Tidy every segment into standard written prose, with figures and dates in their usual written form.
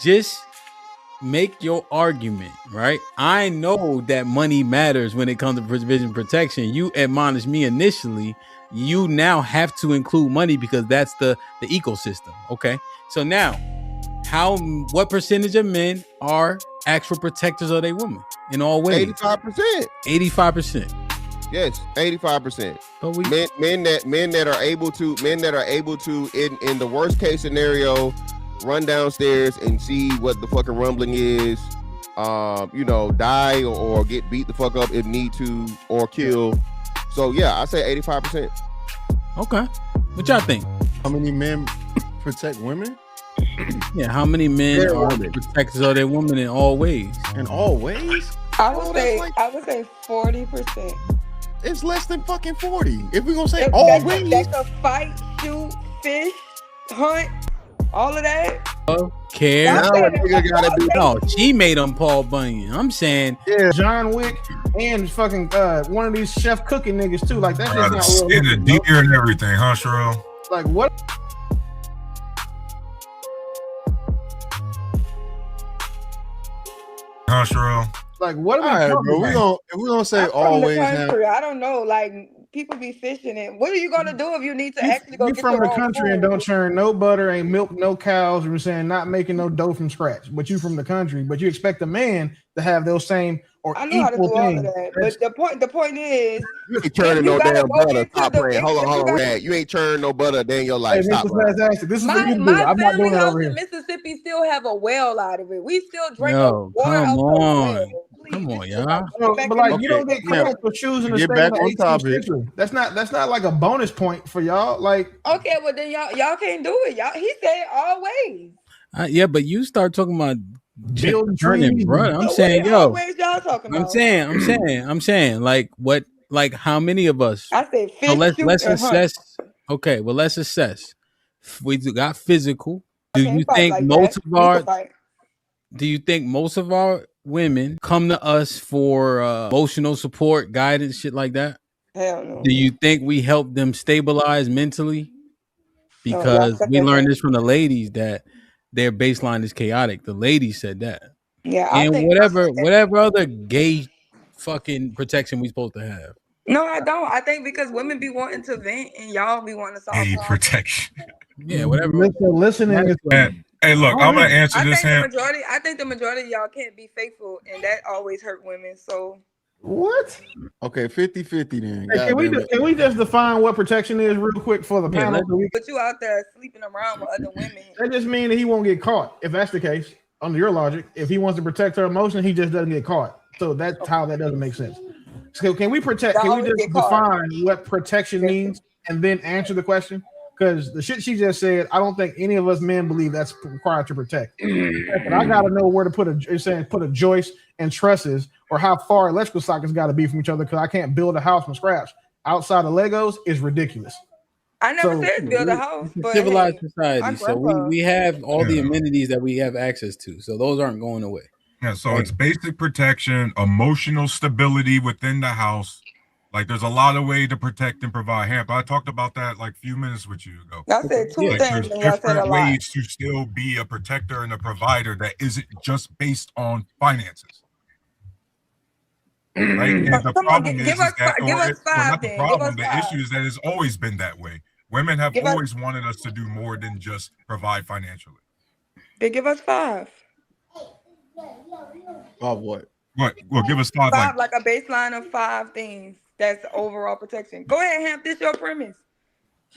just make your argument, right? I know that money matters when it comes to provision protection. You admonished me initially. You now have to include money because that's the ecosystem. Okay. So now, what percentage of men are actual protectors of their women in all ways? 85%. 85%. Yes, 85%. But men that are able to in the worst case scenario run downstairs and see what the fucking rumbling is, die or get beat the fuck up if need to, or kill. So yeah, I say 85%. Okay. What y'all think? How many men protect women? Yeah, how many men are protectors of their women in all ways? In all ways? I would say 40%. It's less than fucking 40. If we're gonna say all ways, that could fight, shoot, fish, hunt, all of that. Care. Now a nigga gotta be. No, she made him Paul Bunyan. I'm saying, yeah, John Wick and fucking one of these chef cooking niggas too. Like that's just not real. The deer and everything, huh, Sherelle? Like what? Huh, Sherelle? Like what? All right, bro. We're gonna say always. I don't know. Like people be fishing it. What are you gonna do if you need to actually go? You get from your the own country food? and don't churn no butter, ain't milk no cows. You know what I'm saying, not making no dough from scratch. But you from the country, but you expect a man to have those same or I know how to do equal all things. of that. But the point is, You ain't churning no damn butter. Stop playing. Hold on, Rad. You ain't churning no butter a day in your life. Hey, Stop Mr. Fantastic, this is what you do. I'm not doing it over here. Mississippi still have a well out of it. We still drink Yo, water out come of the on. well. Come on, y'all. But like, you don't get credit for choosing to Get stay back in on the 18th topic. century. That's not like a bonus point for y'all. Like, Okay, well then y'all can't do it. Y'all, he said always. Yeah, but you start talking about building turning, trees. bro. I'm So saying, what yo. always y'all talking about? I'm saying, like what, like how many of us? I said fish. So let's and assess. Hunt. Okay, well let's assess. We got physical. Do you fight think like most that. of We our? can fight. Do you think most of our women come to us for emotional support, guidance, shit like that? Hell no. Do you think we help them stabilize mentally? Because we that learned thing. this from the ladies that their baseline is chaotic. The ladies said that. Yeah, I And think whatever other gay fucking protection we supposed to have. No, I don't. I think because women be wanting to vent and y'all be wanting to solve Hey, problems. protection. Yeah, whatever. Listening is Hey, look, I'm gonna answer this. I think the majority of y'all can't be faithful, and that always hurt women. So what? Okay, 50-50 then. Hey, can we just define what protection is real quick for the panel? But you out there sleeping around with other women. That just means that he won't get caught. If that's the case, under your logic, if he wants to protect her emotion, he just doesn't get caught. So that's how that doesn't make sense. So can we protect? Can we just define what protection means and then answer the question? Because the shit she just said, I don't think any of us men believe that's required to protect. But I gotta know where to put a joist and trusses, or how far electrical sockets got to be from each other, because I can't build a house from scratch. Outside of Legos is ridiculous. I never said build a house, but civilized society. So we have all the amenities that we have access to. So those aren't going away. Yeah, so it's basic protection, emotional stability within the house. Like there's a lot of way to protect and provide. HAMP, I talked about that like a few minutes with you ago. I said two things. There's different ways to still be a protector and a provider that isn't just based on finances. Right? And the problem is that the issue is that it's always been that way. Women have always wanted us to do more than just provide financially. They give us 5. Of what? What? Well, give us 5. Like a baseline of 5 things. That's overall protection. Go ahead, HAMP. This your premise.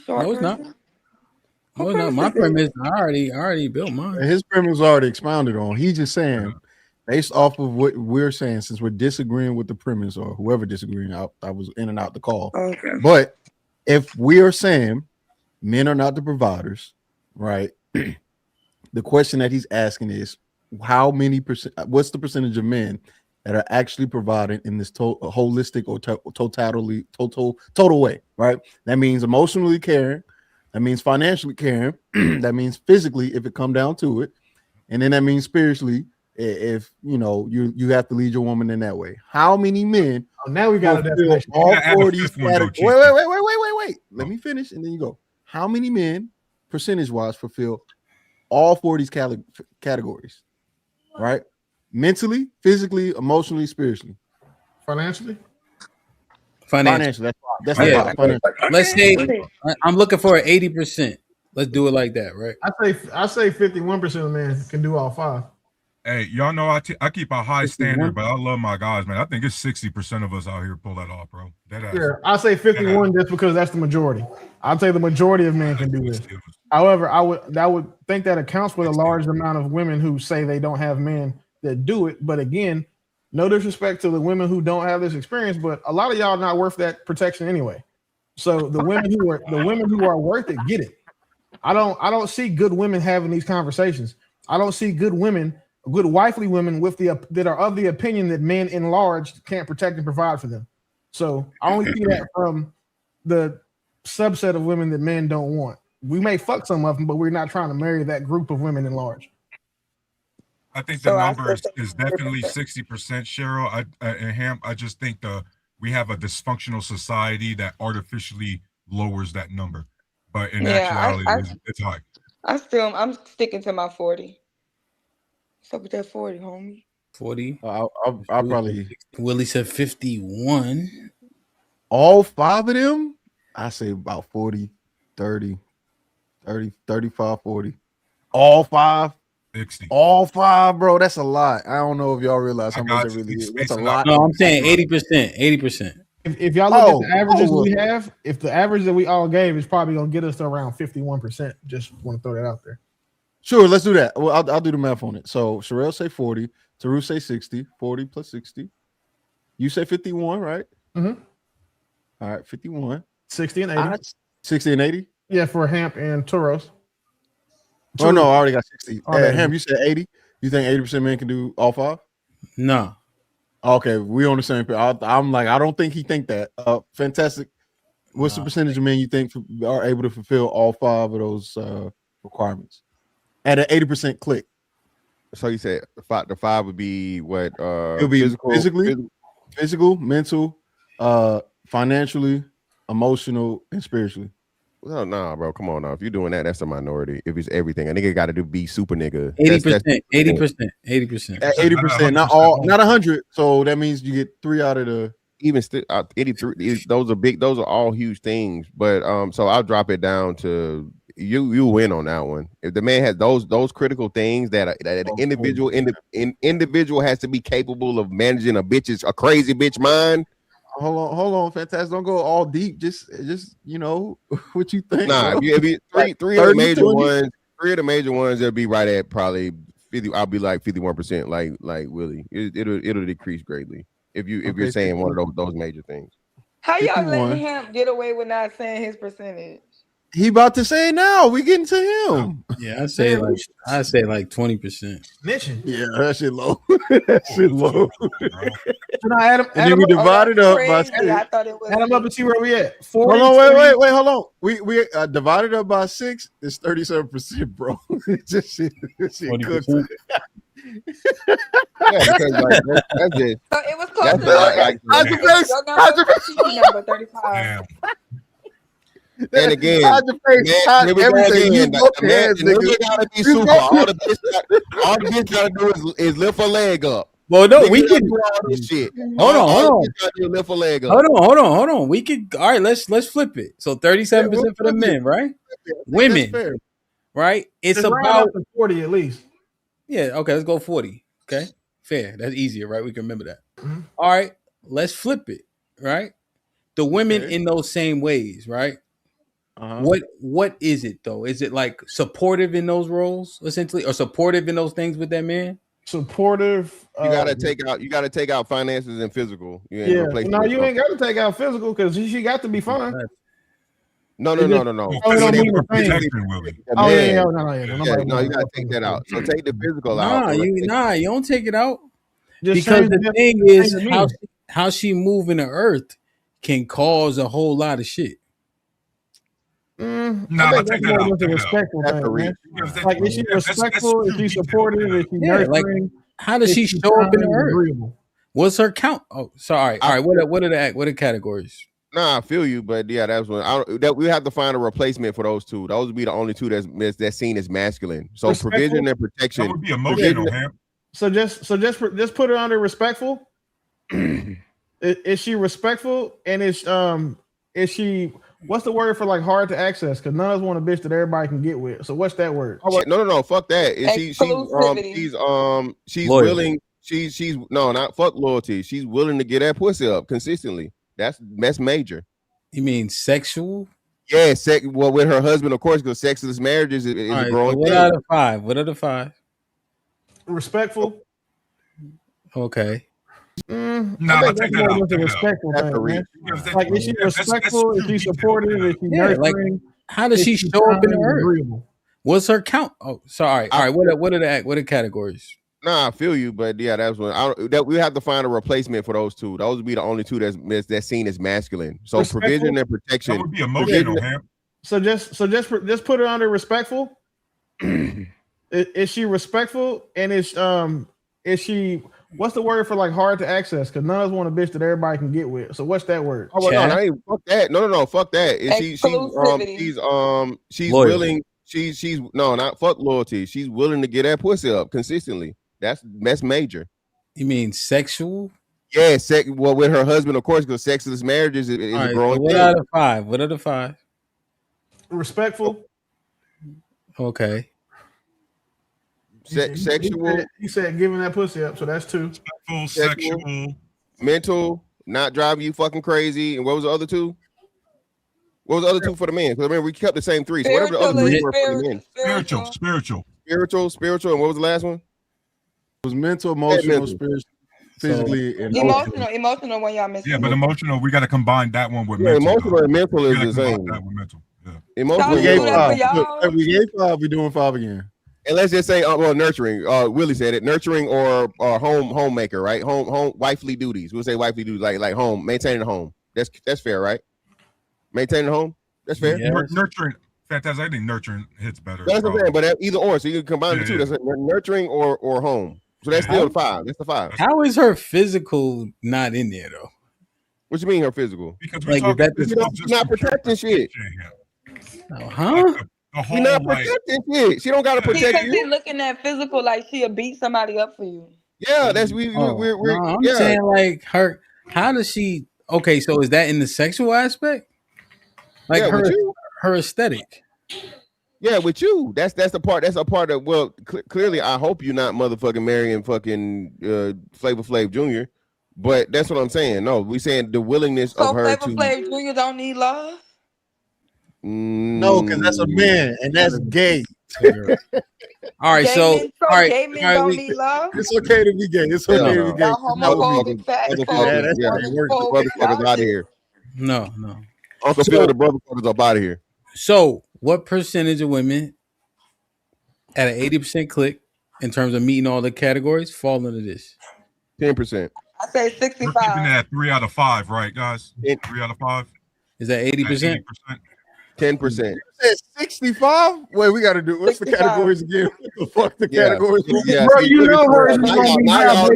No, it's not. No, it's not. My premise. I already built mine. His premise already expounded on. He's just saying, based off of what we're saying, since we're disagreeing with the premise, or whoever disagreeing, I was in and out the call. Okay. But if we are saying men are not the providers, right? The question that he's asking is, how many percent? What's the percentage of men that are actually providing in this holistic or total way, right? That means emotionally caring, that means financially caring, that means physically if it come down to it, and then that means spiritually if you have to lead your woman in that way. How many men? Now we got a definition. All 4 of these categories. Wait. Let me finish and then you go. How many men, percentage-wise, fulfill all four of these categories, right? Mentally, physically, emotionally, spiritually, Financially. financially. That's Yeah. financial. Let's say I'm looking for an 80%. Let's do it like that, right? I say 51% of men can do all five. Hey, y'all know I keep a high standard, but I love my guys, man. I think it's 60% of us out here pull that off, bro. Yeah, I say 51 just because that's the majority. I'd say the majority of men can do this. However, I would think that accounts for the large amount of women who say they don't have men that do it. But again, no disrespect to the women who don't have this experience, but a lot of y'all not worth that protection anyway. So the women who are worth it get it. I don't see good women having these conversations. I don't see good women, good wifely women that are of the opinion that men in large can't protect and provide for them. So I only see that from the subset of women that men don't want. We may fuck some of them, but we're not trying to marry that group of women in large. I think the number is definitely 60%, Cheryl. And HAMP, I just think we have a dysfunctional society that artificially lowers that number. But in actuality, it's high. I'm sticking to my 40. What's up with that 40, homie? 40. I'll probably. Willie said 51. All five of them, I say about 40, 30, 35, 40. All five. 60. All five, bro. That's a lot. I don't know if y'all realize how much it really is. That's a lot. No, I'm saying 80%. 80%. If y'all look at the averages we have, if the average that we all gave is probably gonna get us to around 51%. Just want to throw that out there. Sure, let's do that. Well, I'll do the math on it. So Sherelle say 40, Taru say 60, 40 plus 60. You say 51, right? Mm-hmm. All right, 51. 60 and 80. 60 and 80? Yeah, for HAMP and Toros. Oh no, I already got 60. HAMP, you said 80. You think 80% men can do all five? No. Okay, we on the same page. I'm like, I don't think he think that. Fantastic. What's the percentage of men you think are able to fulfill all five of those requirements at an 80% click? So you said the five would be what? It'll be physical, mental, financially, emotional, and spiritually. Well, nah, bro. Come on now. If you're doing that, that's a minority. If it's everything, a nigga got to be super nigga. 80%. 80%. At 80%, not all, not 100. So that means you get 3 out of the. Even still, 83. Those are big. Those are all huge things. But so I'll drop it down to you win on that one. If the man has those critical things that an individual has to be capable of managing a crazy bitch mind. Hold on, Fantastic. Don't go all deep. Just you know what you think. Nah, if you three of the major ones, they'll be right at probably 50. I'll be like 51%, like Willie. It'll decrease greatly if you're saying one of those major things. How y'all letting him get away with not saying his percentage? He about to say it now. We getting to him. Yeah, I say like 20%. Mission. Yeah, that shit low. That shit low. Adam, and then we divide it up by 6. I thought it was. Add them up and see where we at. 40, hold on, wait, hold on. We divided up by 6. It's 37%, bro. This shit cooked. Yeah, because like that's it. So it was close to how's your face? Number 35. And again, everything you gotta be super. All the bitch gotta do is lift her leg up. Well, no, we can do all this shit. Hold on. Lift her leg up. Hold on. We could. All right, let's flip it. So 37% for the men, right? Women, right? It's about 40 at least. Yeah. Okay, let's go 40. Okay, fair. That's easier, right? We can remember that. Mm-hmm. All right, let's flip it. Right, the women in those same ways, right? What is it though? Is it like supportive in those roles essentially, or supportive in those things with that man? Supportive. You gotta take out finances and physical. You ain't got to take out physical because she got to be fine. No. You gotta take that out. So take the physical out. You don't take it out. Because the thing is how she move in the earth can cause a whole lot of shit. I take that out. Like, is she respectful? Is she supportive? Is she nurturing? How does she show up in the earth? What's her count? Oh, sorry. All right. What are the categories? Nah, I feel you, but yeah, that's what that we have to find a replacement for those two. Those would be the only two that's seen as masculine. So Respectful? provision and protection. That would be emotional, Hamp. So just put her under respectful. Is she respectful? And is she, what's the word for like hard to access? Because none of us want a bitch that everybody can get with. So what's that word? No, fuck that. Is she's willing. She's no, not fuck loyalty. She's willing to get that pussy up consistently. That's major. You mean sexual? Yeah, well, with her husband, of course, because sexless marriages is a growing so what thing. out of 5? What are the 5? Respectful. Okay. No, I take that out. Respectful thing, like, is she respectful? Is she supportive? Is she nurturing? Like, how does she show up in the earth? What's her count? Oh, sorry. All right. What are the categories? Nah, I feel you, but yeah, that's what that we have to find a replacement for those two. Those would be the only two that's seen as masculine. So respectful? Provision and protection. That would be emotional, Hamp. So just put her under respectful. Is she respectful? And is she, what's the word for like hard to access? Because none of us want a bitch that everybody can get with. So what's that word? Oh, no, fuck that. No, fuck that. Is she's willing. She's no, not fuck loyalty. She's willing to get that pussy up consistently. That's major. You mean sexual? Yeah, well, with her husband, of course, because sexless marriages is a growing thing. What out of 5? What are the 5? Respectful. Okay. Sexual. He said giving that pussy up, so that's 2. Respectful, sexual, mental, not driving you fucking crazy. And what was the other 2? What was the other 2 for the men? Because I mean, we kept the same 3. So whatever the other 3 were for the men. Spiritual. And what was the last one? It was mental, emotional, spiritual, physically, and emotional when y'all missing. Yeah, but emotional, we got to combine that one with mental. Emotional and mental is the same. That with mental. Yeah. Emotional. We gave 5. We gave 5. We're doing 5 again. And let's just say, well, nurturing. Willie said it. Nurturing or homemaker, right? Home wifely duties. We'll say wifely duties, like home, maintaining the home. That's fair, right? Maintaining the home. That's fair. Yes. Nurturing. Fantastic. I think nurturing hits better. That's what I'm saying, but either or. So you can combine the two. That's nurturing or home. So that's still the 5. That's the 5. How is her physical not in there though? What you mean her physical? Because like she's not protecting shit. Huh? She's not protecting shit. She don't gotta protect you. She's looking at physical like she'll beat somebody up for you. Yeah, that's I'm saying like her. How does she? Okay, so is that in the sexual aspect? Like her aesthetic. Yeah, with you. That's the part. That's a part of. Well, clearly, I hope you're not motherfucking marrying fucking Flavor Flav Jr. But that's what I'm saying. No, we saying the willingness of her to. Flavor Flav Jr. don't need love. No, because that's a man and that's gay. All right, gay men don't need love. It's okay to be gay. It's okay to be gay. Homophobic, motherfuckers out of here. No. Uncle Phil, the brotherfuckers up out of here. So, what percentage of women at an 80% click in terms of meeting all the categories fall into this? 10%. I say 65. We're keeping that 3 out of 5, right, guys? 3 out of 5. Is that 80%? 10%. 65? Wait, we got to do. What's 65. The categories again? What the fuck the categories? Yeah. Bro, you know hers is gonna be high.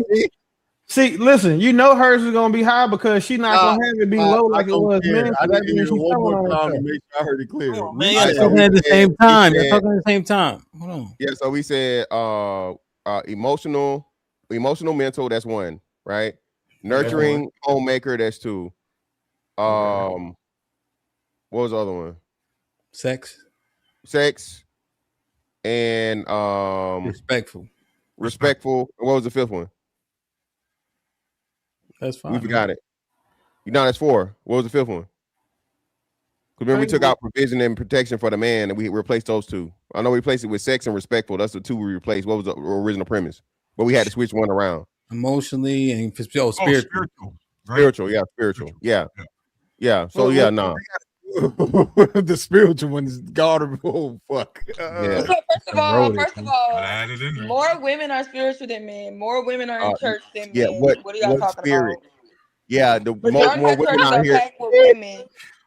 See, listen, you know hers is gonna be high because she's not gonna have it be low like it was. Man, I didn't hear one more time to make sure I heard it clear. Oh, man, you're talking at the same time. You're talking at the same time. Hold on. Yeah, so we said emotional, mental. That's 1, right? Nurturing, homemaker. That's 2. What was the other one? Sex, and respectful. What was the 5th one? That's 5. We forgot it. That's 4. What was the 5th one? Because remember we took out provision and protection for the man, and we replaced those 2. I know we replaced it with sex and respectful. That's the 2 we replaced. What was the original premise? But we had to switch one around. Emotionally and spiritual. Right? Spiritual. Yeah. So the spiritual one is God. Oh fuck. Yeah. So first of all, more women are spiritual than men. More women are in church than men. What are y'all talking about? Yeah, more women out here. Women.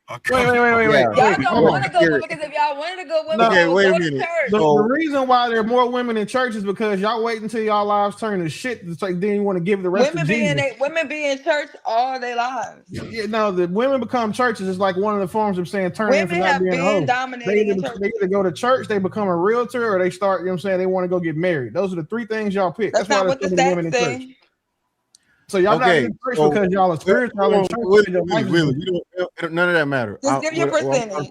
Wait. Yeah. Y'all don't want to go because if y'all wanted to go women, Okay, would wait a go to minute. church. The reason why there are more women in church is because y'all wait until y'all lives turn to shit. It's like then you want to give the rest Women to Jesus. women be in church all their lives. Yeah, no, the women become churches is like one of the forms of saying turn in for Women not have being a been hoe. dominating in church. They either go to church, they become a realtor, or they start, you know what I'm saying, they want to go get married. Those are the three things y'all pick. That's not why what the there's so many women stats in church. say. So y'all not in church because y'all are spiritual. Y'all in church because your life is Willie, none of that matter. Just give your percentage.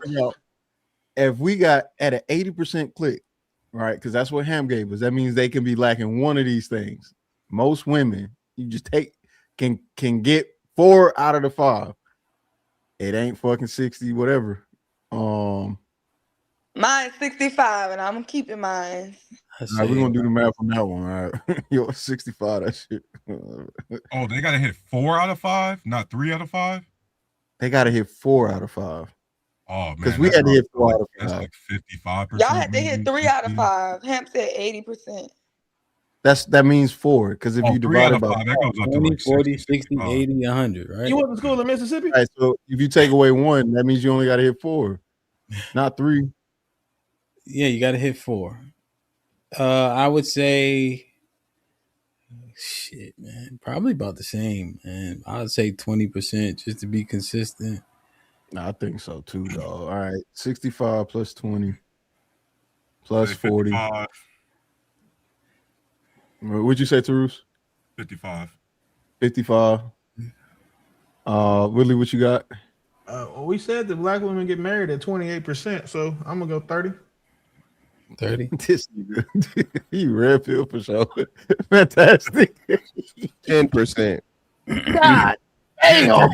If we got at an 80% click, right? Because that's what Ham gave us. That means they can be lacking one of these things. Most women, you just take can get 4 out of the 5. It ain't fucking 60, whatever. Mine's 65, and I'm keeping mine. All right, we're gonna do the math on that one. All right, yo, 65. That shit. Oh, they gotta hit 4 out of 5, not 3 out of 5. They gotta hit 4 out of 5. Oh man, because we had to hit 4 out of 5. That's like 55%. Y'all had to hit 3 out of 5. Hemp said 80%. That means 4 because if you divide it by 5, that goes up 20, to like 40, 60, 60, 80, 100, right? You went to school in Mississippi? Right, so if you take away 1, that means you only got to hit 4, not 3. Yeah, you got to hit 4. I would say, shit, man, probably about the same, man. I would say 20% just to be consistent. I think so too, dog. All right, 65 plus 20 plus 40. 55. What'd you say, Tarus? 55. 55. Willie, what you got? We said that black women get married at 28%, so I'm gonna go 30. 30. This nigga, you red pill for sure. Fantastic. 10%. God damn.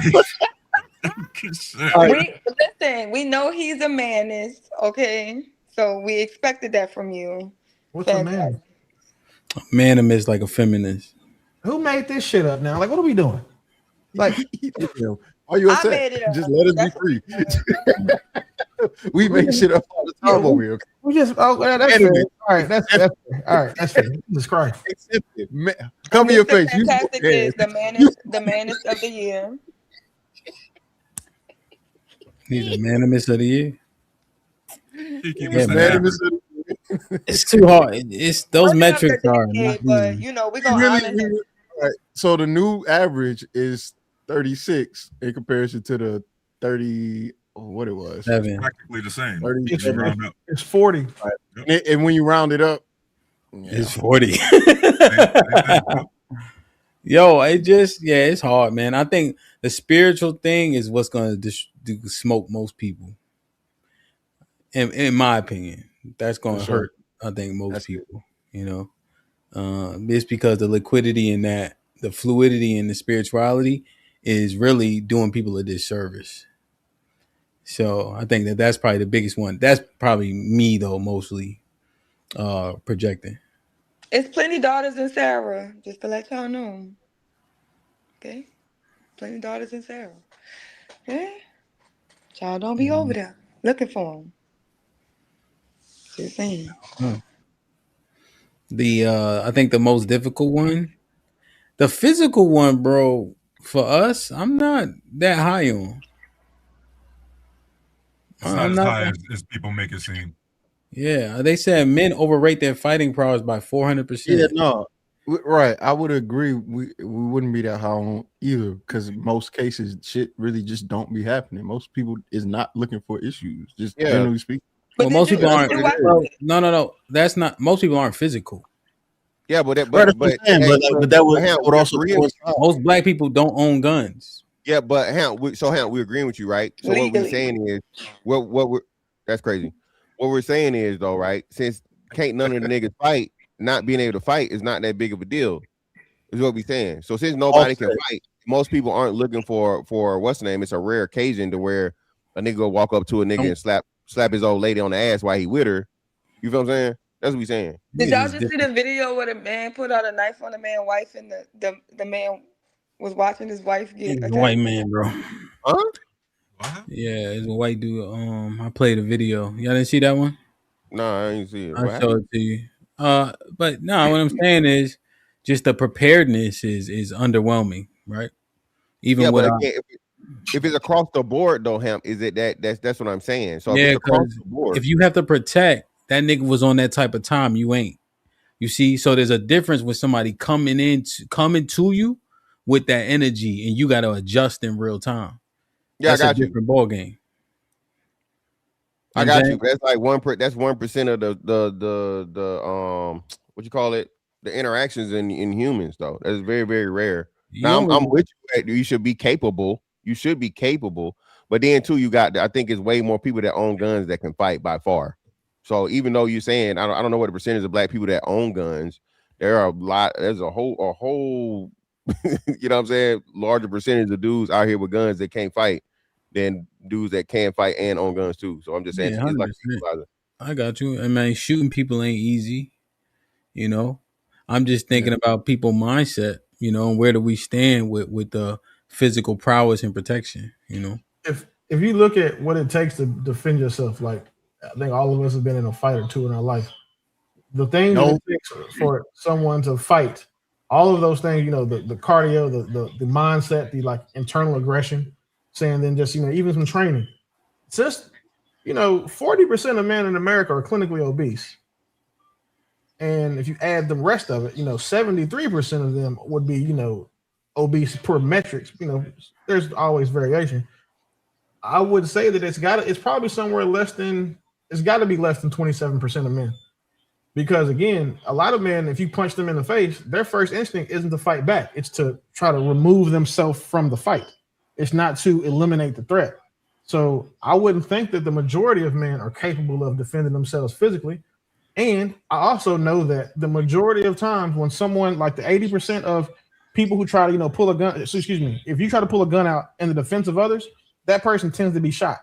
Listen, we know he's a manist, okay? So we expected that from you. What's a man? Manim is like a feminist. Who made this shit up now? Like, what are we doing? Like, are you upset? Just let us be free. We make shit up all the time over here. We just that's fair. All right, that's fair. All right, that's fair. Jesus Christ. Cover your face. Fantastic is the manist of the year. He's the manimist of the year. Yeah, manimist of the year. It's too hard. It's those metrics are decade, but you know, we're gonna honor him. Right. So the new average is 36 in comparison to the 30. What it was? It's practically the same. It's 40. Right. And when you round it up, it's 40. Yo, it's hard, man. I think the spiritual thing is what's going to smoke most people. In my opinion, that's going to hurt. I think most people, you know, it's because the liquidity in that, the fluidity and the spirituality is really doing people a disservice. So I think that's probably the biggest one. That's probably me though, mostly projecting. It's plenty daughters in Sarah, just to let y'all know. Okay, plenty daughters in Sarah. Okay, y'all don't be over there looking for them. Just saying. I think the most difficult one, the physical one, bro. For us, I'm not that high on. It's not as high as people make it seem. Yeah, they said men overrate their fighting prowess by 400%. Yeah, no, right. I would agree. We wouldn't be that high on either because most cases, shit really just don't be happening. Most people is not looking for issues. Just generally speaking. Well, most people aren't. No. That's not. Most people aren't physical. Yeah, but that would also most black people don't own guns. Yeah, but Ham, we're agreeing with you, right? So what we're saying is, what we're that's crazy. What we're saying is though, right? Since can't none of the niggas fight, not being able to fight is not that big of a deal. Is what we're saying. So since nobody can fight, most people aren't looking for what's the name? It's a rare occasion to where a nigga go walk up to a nigga and slap his old lady on the ass while he with her. You feel what I'm saying? That's what we saying. Did y'all just see the video where the man put out a knife on the man's wife and the man was watching his wife get attacked? A white man, bro. Huh? Yeah, it's a white dude. I played a video. Y'all didn't see that one? No, I didn't see it. I'll show it to you. But no, what I'm saying is just the preparedness is underwhelming, right? Even if it's across the board though, Hemp, is it that's what I'm saying. So if Yeah, it's across because the board, if you have to protect, that nigga was on that type of time. You ain't. You see, so there's a difference with somebody coming to you with that energy, and you got to adjust in real time. yeah, I That's a got you. different ball game. I got you. That's like 1% of the what you call it, the interactions in humans though. That's very, very rare. Now I'm with you. You should be capable. You should be capable. But then too, you got, I think it's way more people that own guns that can fight by far. So even though you're saying I don't know what the percentage of black people that own guns, there are a lot. There's a whole you know what I'm saying, larger percentage of dudes out here with guns that can't fight than dudes that can fight and own guns too. So I'm just saying, Yeah, it's like 100%. I got you. I mean, shooting people ain't easy. You know, I'm just thinking about people mindset. You know, and where do we stand with the physical prowess and protection? You know, if you look at what it takes to defend yourself, like I think all of us have been in a fight or two in our life. The things that it takes for someone to fight, all of those things, you know, the cardio, the mindset, the like internal aggression, saying then just, you know, even some training. It's just, you know, 40% of men in America are clinically obese. And if you add the rest of it, you know, 73% of them would be, you know, obese per metrics. You know, there's always variation. I would say that it's probably somewhere less than, it's got to be less than 27% of men. Because again, a lot of men, if you punch them in the face, their first instinct isn't to fight back. It's to try to remove themselves from the fight. It's not to eliminate the threat. So I wouldn't think that the majority of men are capable of defending themselves physically. And I also know that the majority of times when someone, like the 80% of people who try to, you know, pull a gun, excuse me, if you try to pull a gun out in the defense of others, that person tends to be shot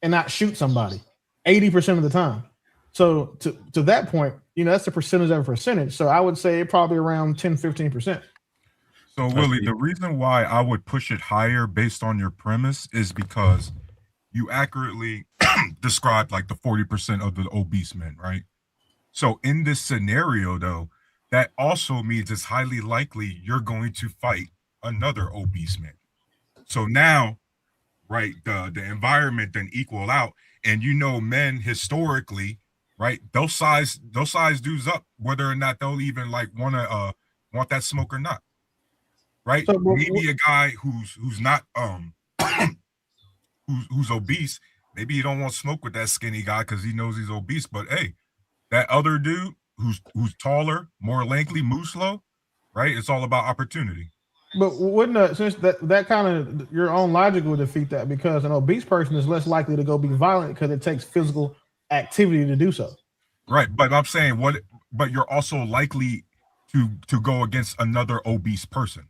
and not shoot somebody 80% of the time. So to that point, you know, that's the percentage of a percentage. So I would say probably around 10, 15%. So Willie, the reason why I would push it higher based on your premise is because you accurately described like the 40% of the obese men, right? So in this scenario, though, that also means it's highly likely you're going to fight another obese man. So now, right, the environment then equal out, and you know, men historically, right, those size dudes up, whether or not they'll even like want that smoke or not, right? So, maybe a guy who's not who's obese, maybe he don't want to smoke with that skinny guy because he knows he's obese, but hey, that other dude who's taller, more lanky, move slow, right? It's all about opportunity. But wouldn't since that kind of your own logic would defeat that, because an obese person is less likely to go be violent because it takes physical activity to do so. Right, but I'm saying but you're also likely to go against another obese person.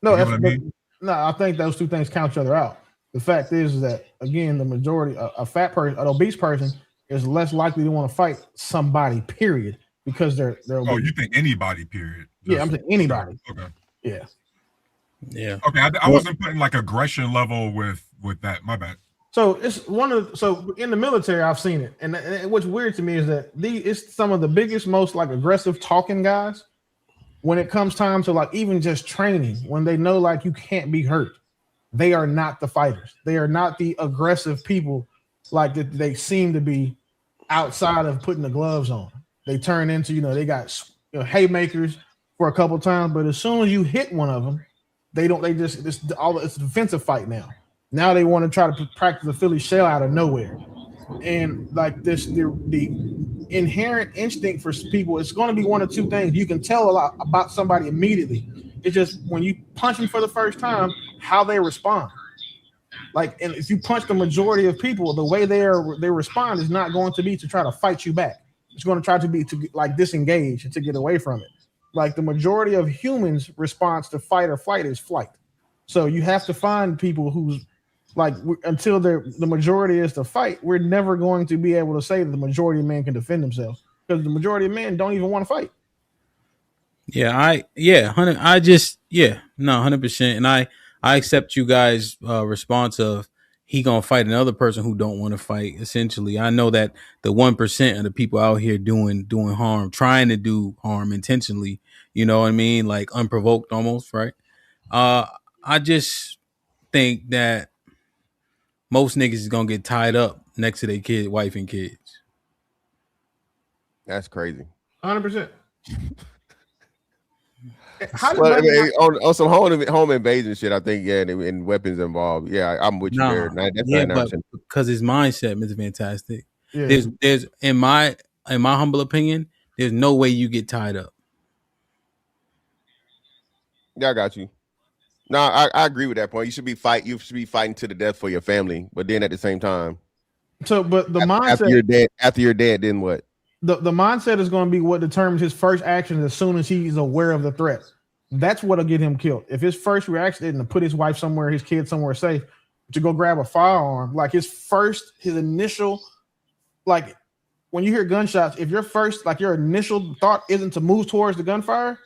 No, that's what I mean? No, I think those two things count each other out. The fact is that again, the majority, a fat person, an obese person, is less likely to want to fight somebody, period, because they're obese. Oh, you think anybody, period? Yeah, I'm saying anybody. Okay. Yeah. Yeah. Okay, I wasn't putting like aggression level with that. My bad. So it's so in the military, I've seen it, and what's weird to me is that it's some of the biggest, most like aggressive talking guys. When it comes time to like even just training, when they know like you can't be hurt, they are not the fighters. They are not the aggressive people like that they seem to be outside of putting the gloves on. They turn into, you know, they got, you know, haymakers for a couple times, but as soon as you hit one of them, it's a defensive fight now. Now they want to try to practice the Philly shell out of nowhere. And like this, the inherent instinct for people, it's going to be one of two things. You can tell a lot about somebody immediately. It's just when you punch them for the first time, how they respond. Like, and if you punch the majority of people, the way they respond is not going to be to try to fight you back. It's going to try to be to like disengage and to get away from it. Like the majority of humans' response to fight or flight is flight. So you have to find people who's like, until the majority is to fight, we're never going to be able to say that the majority of men can defend themselves, because the majority of men don't even want to fight. Yeah, 100%, and I accept you guys' response of he gonna fight another person who don't want to fight. Essentially, I know that the 1% of the people out here doing harm, trying to do harm intentionally, you know what I mean, like unprovoked almost, right? I just think that most niggas is gonna get tied up next to their kid, wife, and kids. That's crazy. 100%. How did Well, I money mean, on some home invasion shit, I think and weapons involved. Yeah, I'm with you there. That's Yeah, 99%. but because his mindset, Mr. Fantastic. Yeah. There's in my humble opinion, there's no way you get tied up. Yeah, I got you. No, I agree with that point. You should be fighting to the death for your family, but then at the same time, So, but the mindset after you're dead, then what? The mindset is going to be what determines his first action as soon as he's aware of the threat. That's what'll get him killed. If his first reaction isn't to put his wife somewhere, his kids somewhere safe, to go grab a firearm, like his initial, like when you hear gunshots, if your initial thought isn't to move towards the gunfire,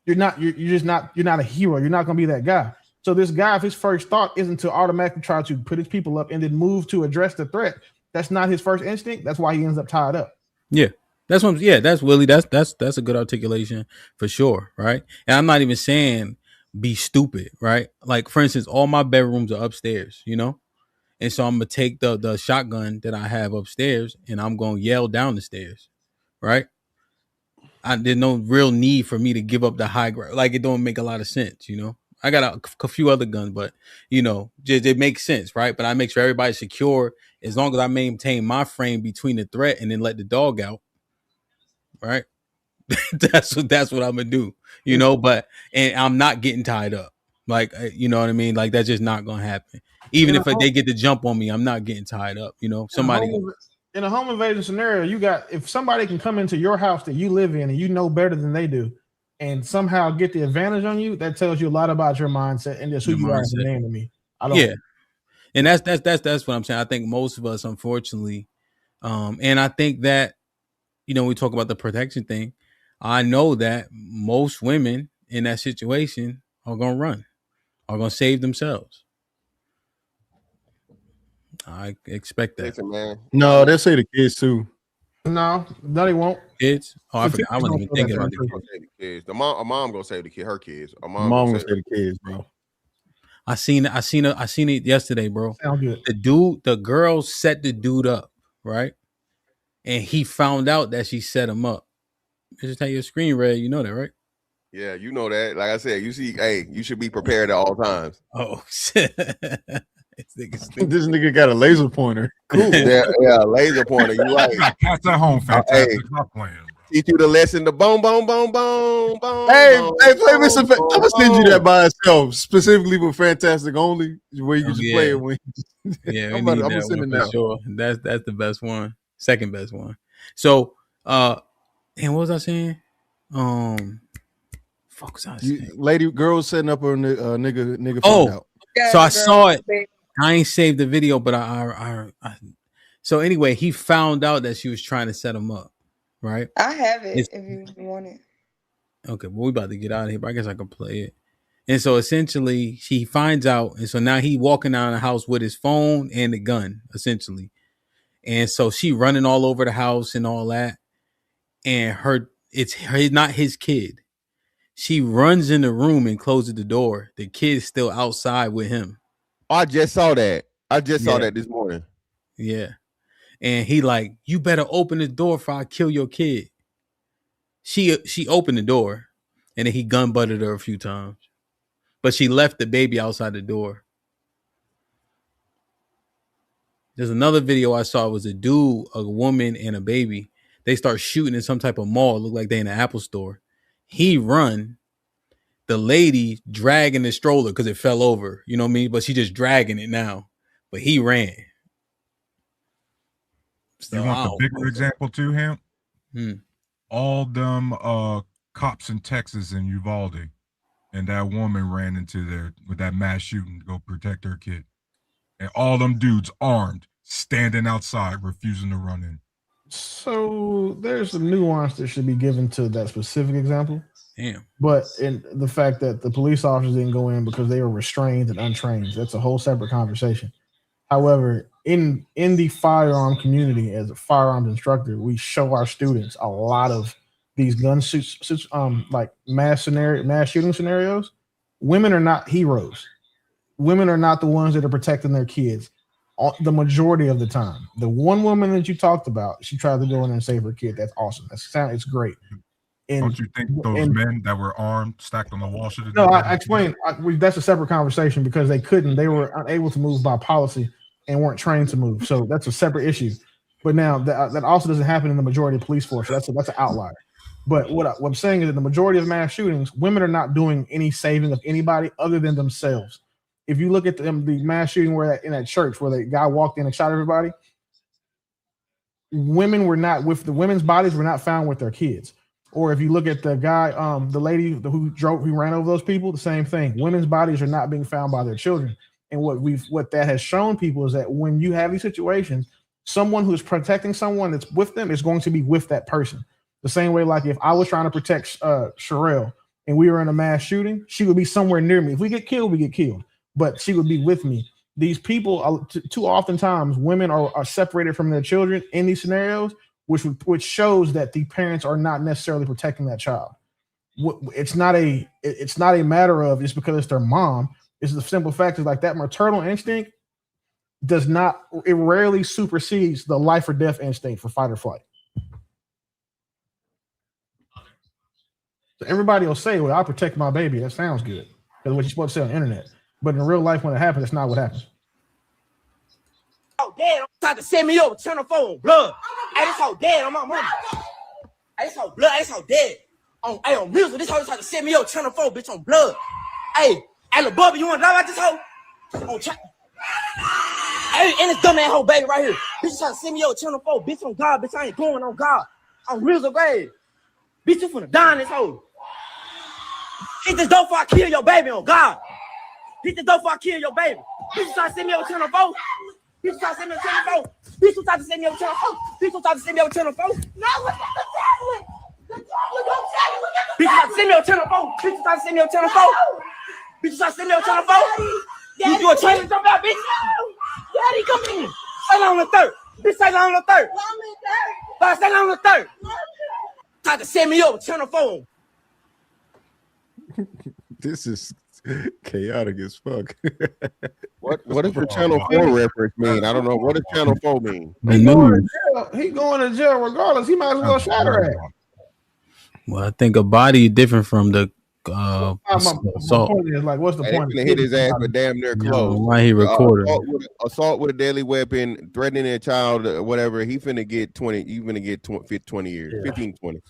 you're not a hero. You're not going to be that guy. So this guy, if his first thought isn't to automatically try to put his people up and then move to address the threat, that's not his first instinct. That's why he ends up tied up. Yeah. That's Willie. That's a good articulation for sure, right? And I'm not even saying be stupid, right? Like for instance, all my bedrooms are upstairs, you know, and so I'm gonna take the shotgun that I have upstairs and I'm gonna yell down the stairs, right? There's no real need for me to give up the high ground. Like it don't make a lot of sense, you know. I got a few other guns, but you know, it makes sense, right? But I make sure everybody's secure as long as I maintain my frame between the threat and then let the dog out. Right. that's what I'm gonna do, you know, and I'm not getting tied up. Like, you know what I mean? Like that's just not gonna happen. Even if they get to jump on me, I'm not getting tied up, you know. In a home invasion scenario, if somebody can come into your house that you live in and you know better than they do and somehow get the advantage on you, that tells you a lot about your mindset and just who you are as a man to me. And that's what I'm saying. I think most of us, unfortunately, and I think that, you know, we talk about the protection thing. I know that most women in that situation are going to run, are going to save themselves. I expect that. Listen, man. No, they'll say the kids too. No, they won't. Kids? Oh, I forgot. I wasn't even thinking about the kids. A mom gonna save her kids. A mom gonna save the kids, bro. I seen it yesterday, bro. Sound good. The girl set the dude up, right? And he found out that she set him up. It's just how your screen read, you know that, right? Yeah, you know that. Like I said, you should be prepared at all times. Oh shit. This nigga got a laser pointer. Cool. yeah, laser pointer. You right. Cats at home, fantastic. Not playing. Teach you the lesson. The boom, boom, boom, boom, boom. Hey, play Mr. I'm gonna send you that by itself, specifically for Fantastic only, where you can just play it when. Yeah, I'm gonna send it now. Sure. That's the best one. Second best one. So, and what was I saying? Fuck was I saying? Girl setting up her nigga. Oh, so I saw it. I ain't saved the video, but I so anyway, he found out that she was trying to set him up, right? I have it if you want it. Okay, well, we about to get out of here, but I guess I can play it. And so essentially, she finds out, and so now he walking out of the house with his phone and the gun, essentially. And so she running all over the house and all that, and it's not his kid. She runs in the room and closes the door. The kid's still outside with him. I just saw that. Saw that this morning. Yeah. And he like, you better open the door before I kill your kid. She opened the door and then he gun butted her a few times. But she left the baby outside the door. There's another video I saw. It was a dude, a woman, and a baby. They start shooting in some type of mall. It looked like they in an Apple store. He run. The lady dragging the stroller because it fell over. You know what I mean? But she just dragging it now. But he ran. So, you want the bigger example too, Hamp? All them cops in Texas and Uvalde, and that woman ran into there with that mass shooting to go protect her kid. And all them dudes armed, standing outside, refusing to run in. So there's a nuance that should be given to that specific example. Damn. But in the fact that the police officers didn't go in because they were restrained and untrained, that's a whole separate conversation. However, in the firearm community, as a firearms instructor, we show our students a lot of these gun like mass shooting scenarios. Women are not heroes. women are not the ones that are protecting their kids. The majority of the time, the one woman that you talked about, she tried to go in and save her kid. That's awesome. It's great. And don't you think those men that were armed, stacked on the wall, should have? No, I explained. That's a separate conversation because they couldn't. They were unable to move by policy and weren't trained to move. So that's a separate issue. But now that also doesn't happen in the majority of police force. So that's an outlier. But what I'm saying is that the majority of mass shootings, women are not doing any saving of anybody other than themselves. If you look at the mass shooting in that church where the guy walked in and shot everybody, women were not with the women's bodies were not found with their kids. Or if you look at the guy, the lady who ran over those people, the same thing. Women's bodies are not being found by their children. And what that has shown people is that when you have these situations, someone who's protecting someone that's with them is going to be with that person. The same way, like if I was trying to protect Sherelle and we were in a mass shooting, she would be somewhere near me. If we get killed, we get killed. But she would be with me. These people, too oftentimes, women are separated from their children in these scenarios, which shows that the parents are not necessarily protecting that child. It's not a matter of it's because it's their mom. It's the simple fact is like that maternal instinct it rarely supersedes the life or death instinct for fight or flight. So everybody will say, well, I'll protect my baby. That sounds good. That's what you're supposed to say on the internet. But in real life, when it happens, it's not what happens. Oh, dad, I'm trying to send me over. Turn the phone, blood. Hey, this whole dead on my money. Hey, this whole blood. Hey, this whole dead. On music, this whole trying to send me over. Turn the phone, bitch, on blood. Hey, little Bubba, you want to drive out this hoe? Hey, and this dumb ass whole baby right here. Bitch trying to send me over. Turn the phone, bitch, on God. Bitch, I ain't going on God. On music, grade. Bitch, you finna die in this hoe. Hit this door before I kill your baby on God. Hit the door before I kill your baby. Bitch, trying to send me over. Turn the phone. Bitch, trying to send me over. Turn the phone. Bitch, you trying to send me over. Turn the phone. Bitch, you trying to send me over. Turn the phone. No, look at the tablet. Bitch, trying to send me over. Turn the phone. Bitch, you trying to send me over. Turn the phone. Bitch, you trying to send me over. Turn the phone. You do a trailer jump out, bitch. Daddy, come in. Stay on the third. Bitch, stay on the third. Stay on the third. Trying to send me over. Turn the phone. This is chaotic as fuck. What does the Channel 4 reference mean? I don't know. What does Channel 4 mean? He going to jail regardless. He might as well shot her at. Well, I think a body different from the my point is, like, what's the point? Hit his ass, but damn near close. Why he recorded assault with a deadly weapon, threatening a child, whatever. He finna get 20. You finna get 20 years, 15, 20.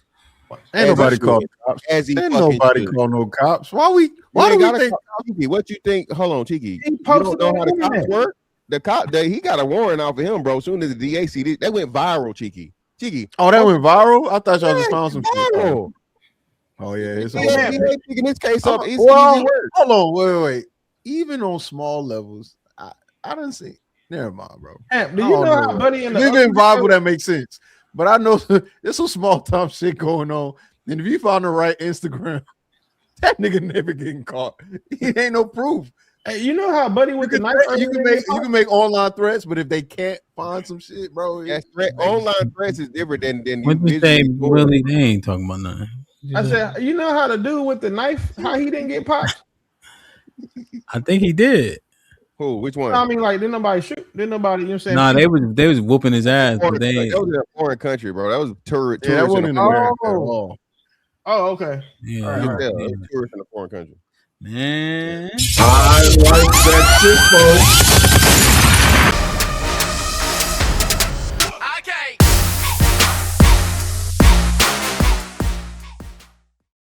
Ain't nobody call cops. Ain't nobody call no cops. Why do we think? What you think? Hold on, Tiki. You don't know how the cops work. The cop, he got a warrant out for him, bro. Soon as the DA see this, that went viral, Tiki. Oh, that went viral. I thought y'all just found some shit. Oh yeah, it's picking this case up. Well, hold on, wait. Even on small levels, I didn't see. Never mind, bro. Do you know how Buddy in the getting viral that makes sense? But I know there's some small time shit going on. And if you found the right Instagram, that nigga never getting caught. He ain't no proof. Hey, you know how Buddy with the knife? You can make online threats, but if they can't find some shit, bro, online threats is different than what you say. Really, they ain't talking about nothing. I said, you know how the dude with the knife, how he didn't get popped? I think he did. Who? Which one? I mean, like, didn't nobody shoot? Didn't nobody? You know what I'm saying? Nah, they was whooping his ass. But they that was in a foreign country, bro. That was tourist. Yeah, that wasn't in America at all. Oh, okay. Yeah, tourist in a foreign country. Man, I like that shit, folks.